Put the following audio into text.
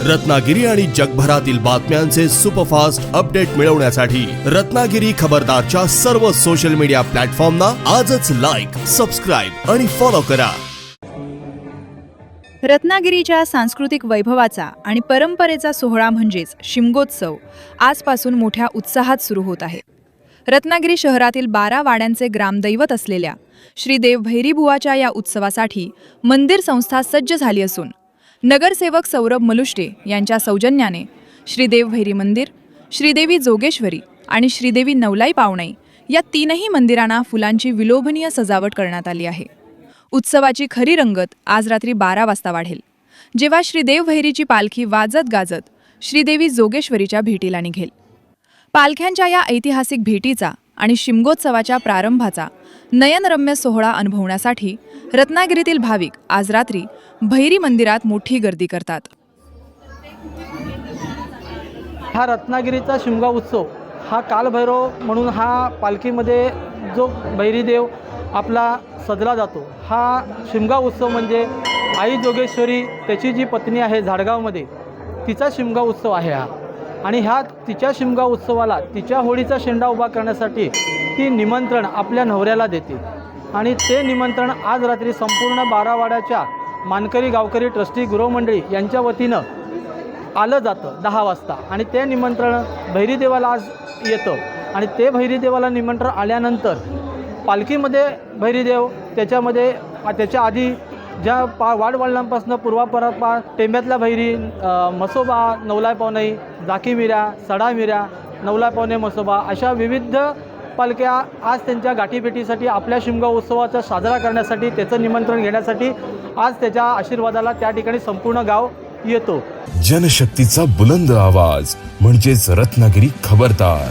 रत्नागिरी आणि जगभरातील बातम्यांचे सुपरफास्ट अपडेट मिळवण्यासाठी रत्नागिरी खबरदारच्या सर्व सोशल मीडिया प्लॅटफॉर्मना आजच लाईक, सबस्क्राईब आणि फॉलो करा। रत्नागिरीच्या सांस्कृतिक वैभवाचा आणि परंपरेचा सोहळा म्हणजेच शिमगोत्सव आजपासून मोठ्या उत्साहात सुरू होत आहे। रत्नागिरी शहरातील 12 वाड्यांचे ग्रामदैवत असलेल्या श्रीदेव भैरीबुवाच्या या उत्सवासाठी मंदिर संस्था सज्ज झाली असून नगरसेवक सौरभ मलुष्टे यांच्या सौजन्याने श्रीदेव भैरी मंदिर, श्रीदेवी जोगेश्वरी आणि श्रीदेवी नवलाई पावणई या तीनही मंदिरांना फुलांची विलोभनीय सजावट करण्यात आली आहे। उत्सवाची खरी रंगत आज रात्री 12 वाजता वाढेल, जेव्हा श्रीदेव भैरीची पालखी वाजत गाजत श्रीदेवी जोगेश्वरीच्या भेटीला निघेल। पालख्यांच्या या ऐतिहासिक भेटीचा आणि शिमगोत्सवाच्या प्रारंभाचा नयनरम्य सोहळा अनुभवण्यासाठी रत्नागिरीतील भाविक आज रात्री भैरी मंदिरात मोठी गर्दी करतात। हा रत्नागिरीचा शिमगा उत्सव हा कालभैरव म्हणून हा पालखीमध्ये जो भैरीदेव आपला सजला जातो, हा शिमगा उत्सव म्हणजे आई जोगेश्वरी त्याची जी पत्नी आहे झाडगावमध्ये तिचा शिमगा उत्सव आहे हा। आणि ह्या तिच्या शिमगा उत्सवाला तिच्या होळीचा शेंडा उभा करण्यासाठी ती निमंत्रण आपल्या नवऱ्याला देते आणि ते निमंत्रण आज रात्री संपूर्ण 12 वाड्याच्या मानकरी गावकरी ट्रस्टी गृहमंडळी यांच्या वतीनं आलं जातं 10 वाजता आणि ते निमंत्रण भैरीदेवाला आज येतं आणि ते भैरीदेवाला निमंत्रण आल्यानंतर पालखीमध्ये भैरीदेव त्याच्यामध्ये त्याच्या आधी ज्या वाडवडिलांपासून पूर्वापरा टेंब्यातल्या भैरी, मसोबा, नवलाई पावणई, जाकी मिऱ्या, सडा मिऱ्या, नवलाई पावणे मसोबा अशा विविध पालख्या आज त्यांच्या गाठीभेटीसाठी आपल्या शिमगा उत्सवाचा साजरा करण्यासाठी त्याचं निमंत्रण घेण्यासाठी आज त्याच्या आशीर्वादाला त्या ठिकाणी संपूर्ण गाव येतो। जनशक्तीचा बुलंद आवाज म्हणजेच रत्नागिरी खबरदार।